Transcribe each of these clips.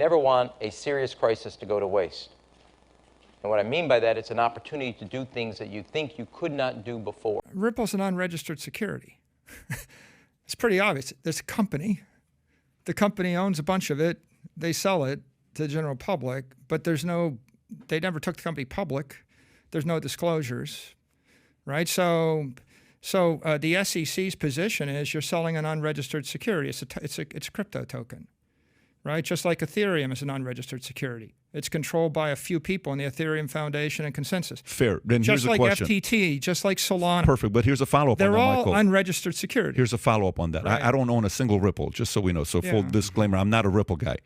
Never want a serious crisis to go to waste. And what I mean by that, it's an opportunity to do things that you think you could not do before. Ripple's an unregistered security. It's pretty obvious. There's a company. The company owns a bunch of it. They sell it to the general public, but they never took the company public. There's no disclosures, right? So the SEC's position is you're selling an unregistered security. It's a crypto token, right? Just like Ethereum is an unregistered security. It's controlled by a few people in the Ethereum Foundation and Consensus. Fair. Then here's a question. Just like FTT, just like Solana. Perfect. But here's a follow-up on that, Michael. They're all unregistered securities. Here's a follow-up on that. Right. I don't own a single Ripple, just so we know. So full disclaimer, I'm not a Ripple guy.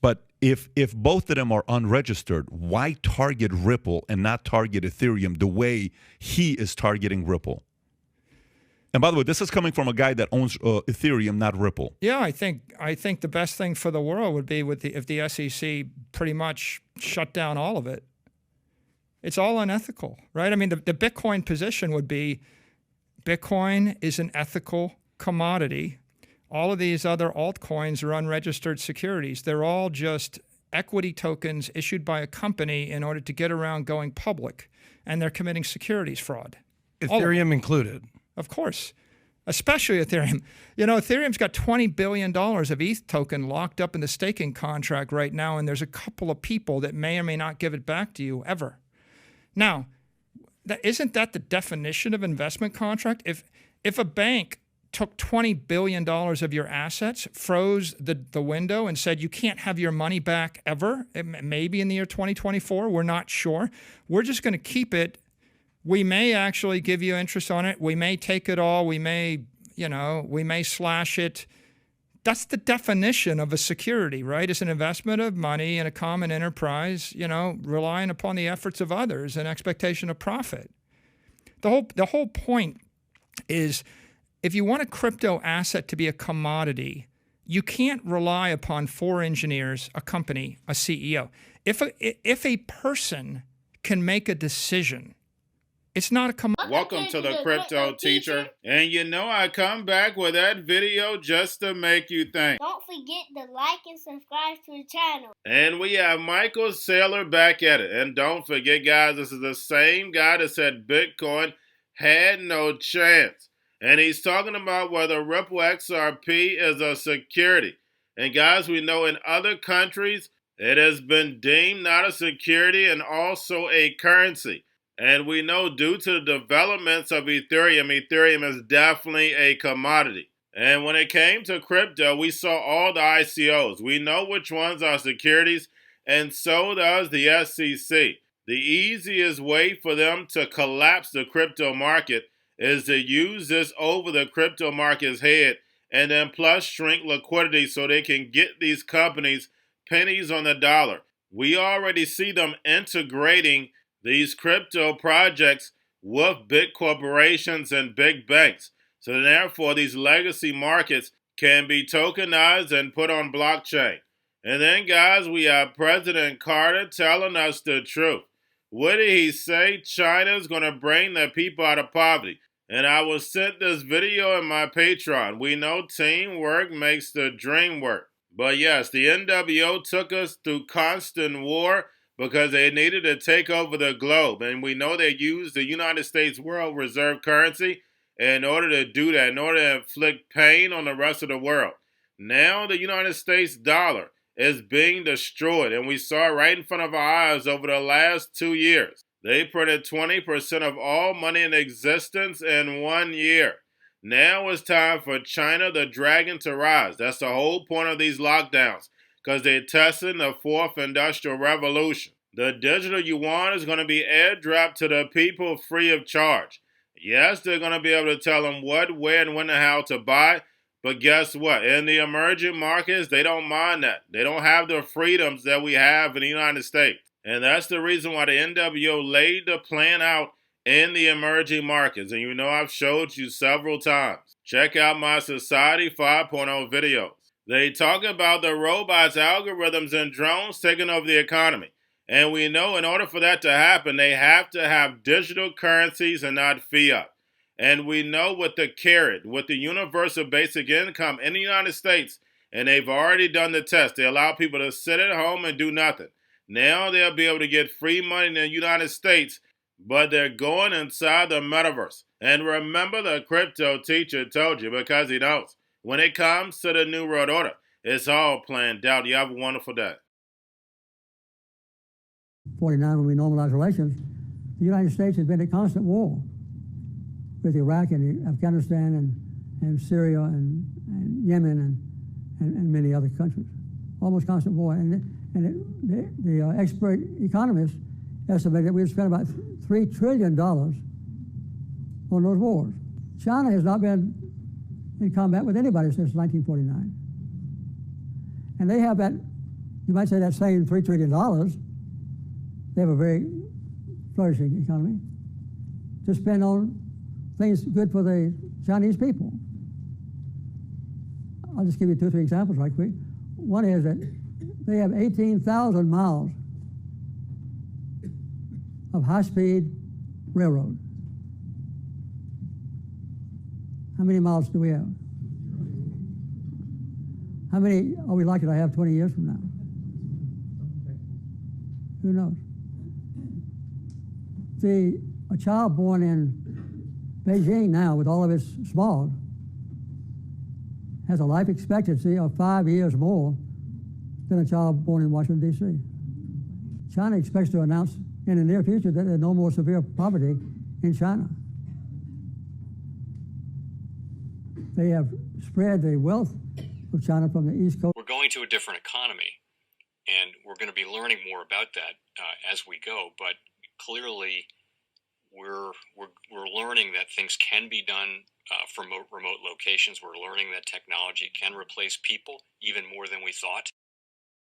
But if both of them are unregistered, why target Ripple and not target Ethereum the way he is targeting Ripple? And by the way, this is coming from a guy that owns Ethereum, not Ripple. Yeah, I think the best thing for the world would be if the SEC pretty much shut down all of it. It's all unethical, right? I mean, the Bitcoin position would be Bitcoin is an ethical commodity. All of these other altcoins are unregistered securities. They're all just equity tokens issued by a company in order to get around going public, and they're committing securities fraud. Ethereum included. Of course, especially Ethereum. You know, Ethereum's got $20 billion of ETH token locked up in the staking contract right now, and there's a couple of people that may or may not give it back to you ever. Now, isn't that the definition of investment contract? If a bank took $20 billion of your assets, froze the window and said you can't have your money back ever, maybe in the year 2024, we're not sure. We're just going to keep it. We may actually give you interest on it. We may take it all. We may slash it. That's the definition of a security, right? It's an investment of money in a common enterprise, relying upon the efforts of others and expectation of profit. The whole point is if you want a crypto asset to be a commodity, you can't rely upon 4 engineers, a company, a CEO. If a person can make a decision, it's not a commodity. Welcome to the Crypto Teacher. And I come back with that video just to make you think. Don't forget to like and subscribe to the channel. And we have Michael Saylor back at it. And don't forget, guys, this is the same guy that said Bitcoin had no chance. And he's talking about whether Ripple Xrp is a security. And guys, we know in other countries, it has been deemed not a security and also a currency. And we know due to the developments of Ethereum is definitely a commodity. And when it came to crypto, we saw all the ICOs. We know which ones are securities, and so does the SEC. The easiest way for them to collapse the crypto market is to use this over the crypto market's head and then plus shrink liquidity so they can get these companies pennies on the dollar. We already see them integrating these crypto projects with big corporations and big banks. So therefore, these legacy markets can be tokenized and put on blockchain. And then, guys, we have President Carter telling us the truth. What did he say? China's going to bring the people out of poverty. And I was sent this video in my Patreon. We know teamwork makes the dream work. But yes, the NWO took us through constant war because they needed to take over the globe. And we know they used the United States World Reserve currency in order to do that, in order to inflict pain on the rest of the world. Now the United States dollar is being destroyed, and we saw it right in front of our eyes over the last 2 years. They printed 20% of all money in existence in 1 year. Now it's time for China, the dragon, to rise. That's the whole point of these lockdowns, because they're testing the 4th Industrial Revolution. The digital yuan is going to be airdropped to the people free of charge. Yes, they're going to be able to tell them what, where, and when and how to buy. But guess what? In the emerging markets, they don't mind that. They don't have the freedoms that we have in the United States. And that's the reason why the NWO laid the plan out in the emerging markets. And I've showed you several times. Check out my Society 5.0 videos. They talk about the robots, algorithms, and drones taking over the economy. And we know in order for that to happen, they have to have digital currencies and not fiat. And we know with the carrot, with the universal basic income in the United States, And they've already done the test. They allow people to sit at home and do nothing. Now they'll be able to get free money in the United States, but they're going inside the metaverse. And remember, the crypto teacher told you, because he knows. When it comes to the New World Order, it's all planned out. You have a wonderful day. 49, when we normalized relations, the United States has been at constant war with Iraq and Afghanistan and Syria and Yemen and many other countries. Almost constant war. And the expert economists estimate that we've spent about $3 trillion on those wars. China has not been in combat with anybody since 1949. And they have that, you might say, that same $3 trillion. They have a very flourishing economy to spend on things good for the Chinese people. I'll just give you 2 or 3 examples right quick. One is that they have 18,000 miles of high-speed railroad. How many miles do we have? How many are we likely to have 20 years from now? Who knows? See, a child born in Beijing now with all of its smog has a life expectancy of 5 years more than a child born in Washington, D.C. China expects to announce in the near future that there's no more severe poverty in China. They have spread the wealth of China from the East Coast. We're going to a different economy, and we're going to be learning more about that as we go. But clearly, we're learning that things can be done from remote locations. We're learning that technology can replace people even more than we thought.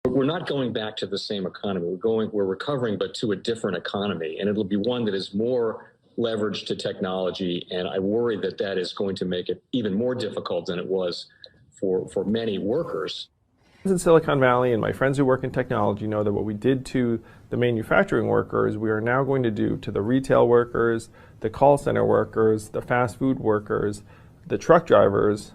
We're not going back to the same economy. We're recovering, but to a different economy, and it'll be one that is more leveraged to technology. And I worry that that is going to make it even more difficult than it was for many workers. In Silicon Valley, and my friends who work in technology know that what we did to the manufacturing workers, we are now going to do to the retail workers, the call center workers, the fast food workers, the truck drivers,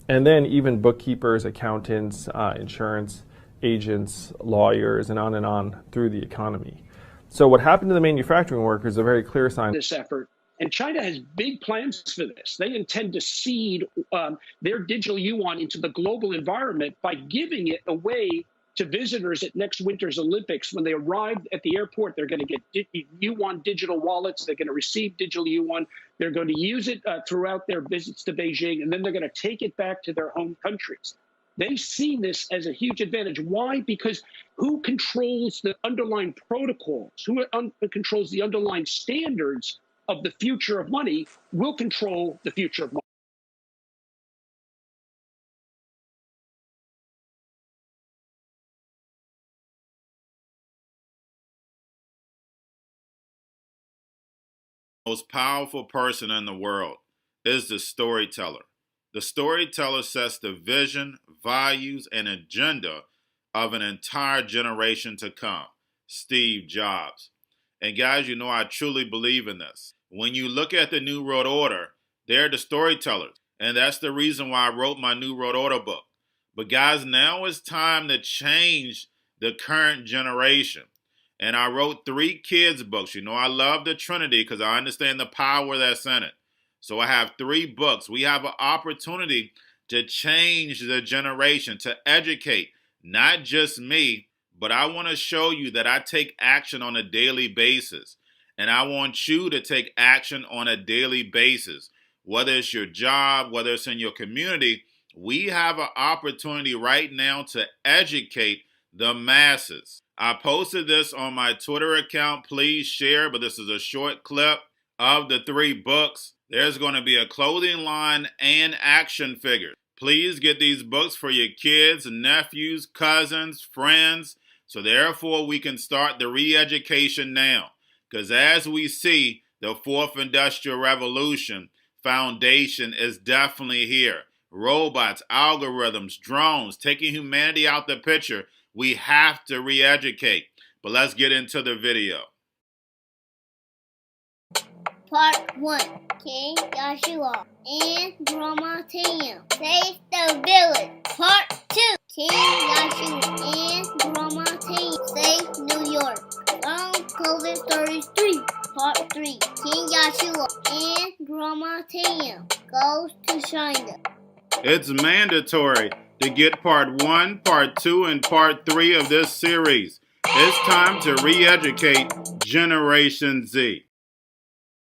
and then even bookkeepers, accountants, insurance agents, lawyers, and on through the economy. So what happened to the manufacturing workers is a very clear sign. This effort. And China has big plans for this. They intend to seed their digital yuan into the global environment by giving it away to visitors at next winter's Olympics. When they arrive at the airport, they're going to get yuan digital wallets. They're going to receive digital yuan. They're going to use it throughout their visits to Beijing, and then they're going to take it back to their home countries. They see this as a huge advantage. Why? Because who controls the underlying protocols, who controls the underlying standards of the future of money will control the future of money. Most powerful person in the world is the storyteller. The storyteller sets the vision, values, and agenda of an entire generation to come. Steve Jobs. And guys, you know I truly believe in this. When you look at the New World Order, they're the storytellers. And that's the reason why I wrote my New World Order book. But guys, now it's time to change the current generation. And I wrote 3 kids' books. You know, I love the Trinity because I understand the power that's in it. So I have 3 books. We have an opportunity to change the generation, to educate, not just me, but I want to show you that I take action on a daily basis. And I want you to take action on a daily basis. Whether it's your job, whether it's in your community, we have an opportunity right now to educate the masses. I posted this on my Twitter account. Please share, but this is a short clip of the 3 books. There's going to be a clothing line and action figures. Please get these books for your kids, nephews, cousins, friends, so therefore we can start the re-education now. Because as we see, the 4th Industrial Revolution foundation is definitely here. Robots, algorithms, drones, taking humanity out the picture. We have to re-educate. But let's get into the video. Part 1. King Joshua and Grandma Tam save the village. Part 2. King Joshua and Grandma Tam save New York from COVID-33. Part 3. King Joshua and Grandma Tam goes to China. It's mandatory to get part 1, part 2, and part 3 of this series. It's time to re-educate Generation Z.